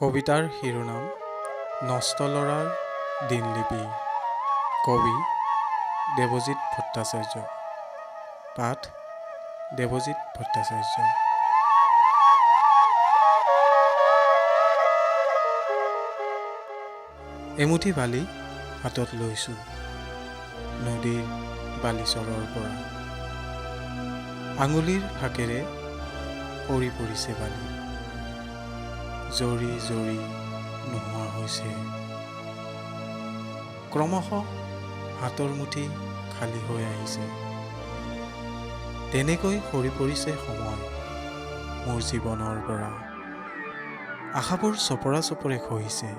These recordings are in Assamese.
কবিতাৰ শিৰোনাম নষ্ট ল'ৰাৰ দিনলিপি। কবি দেৱজিৎ ভট্টাচাৰ্য। পাঠ দেৱজিৎ ভট্টাচাৰ্য। এমুঠি বালি হাতত লৈছোঁ নদীৰ বালিচৰৰ পৰা। আঙুলিৰ ফাকেৰে পৰি পৰিছে বালি, জৰি জৰি নোহোৱা হৈছে। ক্ৰমশ হাতৰ মুঠি খালী হৈ আহিছে। তেনেকৈ সৰি পৰিছে সময় মোৰ জীৱনৰ পৰা। আশাবোৰ চপৰা চপৰে খহিছে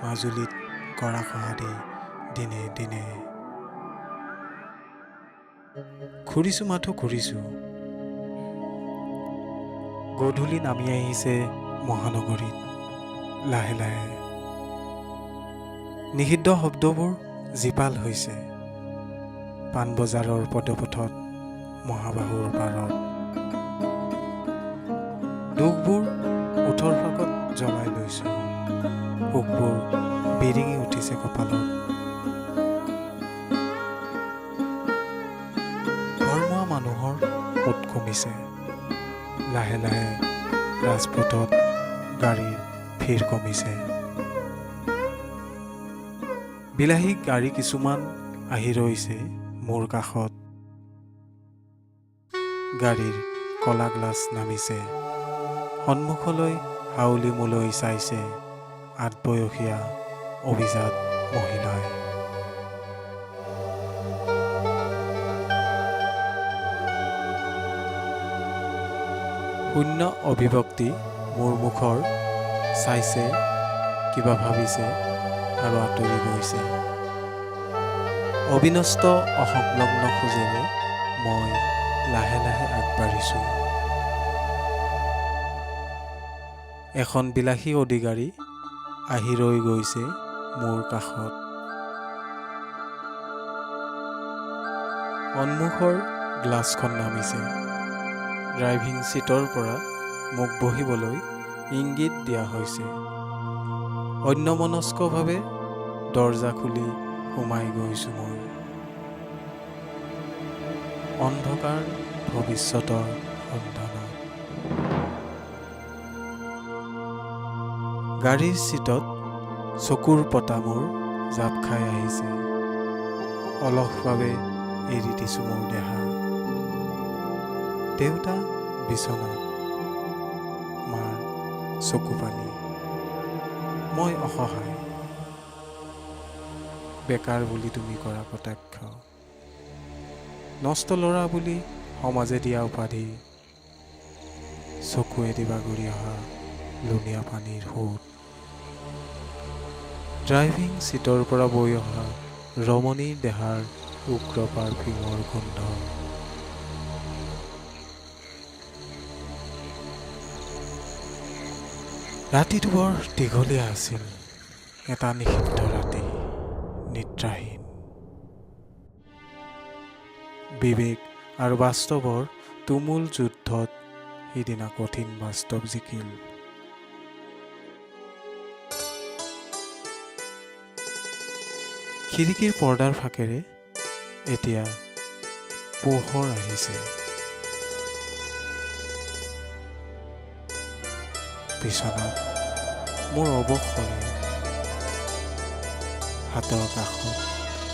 মাজুলীত গৰাখহাদি দিনে দিনে। ঘূৰিছোঁ মাথো ঘূৰিছোঁ, গধূলি নামি আহিছে মহানগৰীত লাহে লাহে। নিষিদ্ধ শব্দবোৰ জীপাল হৈছে পাণবজাৰৰ পদপথত মহাবাহুৰ পাৰত। দুখবোৰ ওঠৰ ফাকত জ্বলাই লৈছোঁ, সুখবোৰ বিৰিঙি উঠিছে কপালত। ঘৰমুৱা মানুহৰ সোঁত কমিছে লাহে লাহে, ৰাজপথত গাড়ীৰ ভিৰ কমিছে। বিলাহী গাড়ী কিছুমান আহি ৰৈছে মোৰ কাষত। গাড়ীৰ কলা গ্লাছ নামিছে, সন্মুখলৈ হাউলি মোলৈ চাইছে আঠবয়সীয়া অভিজাত মহিলাই। শূন্য অভিভক্তি মোৰ মুখৰ চাইছে, কিবা ভাবিছে আৰু আঁতৰি গৈছে। অবিনষ্ট অসংলগ্ন খোজেৰে মই লাহে লাহে আগবাঢ়িছোঁ। এখন বিলাসী অডি গাড়ী আহি ৰৈ গৈছে মোৰ কাষত। সন্মুখৰ গ্লাছখন নামিছে, ড্ৰাইভিং ছিটৰ পৰা মোক বহিবলৈ ইংগিত দিয়া হৈছে। অন্যমনস্কভাৱে দৰজা খুলি সোমাই গৈছোঁ মই অন্ধকাৰ ভৱিষ্যতৰ সন্ধানত। গাড়ীৰ ছিটত চকুৰ পতা মোৰ জাপ খাই আহিছে। অলসভাৱে এৰি দিছোঁ মোৰ দেহা। দেউতা বিচনাত, মাৰ চকু পানী। মই অসহায়, বেকাৰ বুলি তুমি কৰা কটাক্ষ, নষ্ট ল'ৰা বুলি সমাজে দিয়া উপাধি, চকুৱেদি বাগৰি অহা লুণীয়া পানীৰ সোঁত। ড্ৰাইভিং ছিটৰ পৰা বৈ অহা ৰমণীৰ দেহাৰ উগ্ৰ পাৰফিউমৰ গোন্ধ। ৰাতিটো বৰ দীঘলীয়া আছিল, এটা নিষিদ্ধ ৰাতি, নিদ্ৰাহীন। বিবেক আৰু বাস্তৱৰ তুমুল যুদ্ধত সিদিনা কঠিন বাস্তৱ জিকিল। খিৰিকীৰ পৰ্দাৰ ফাকেৰে এতিয়া পোহৰ আহিছে। বিচনাত মোৰ অৱস শৰীৰ, হাতৰ কাষত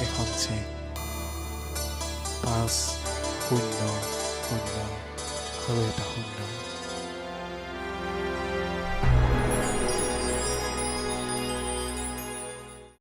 এখন চেক, 5-0-0 আৰু এটা 0।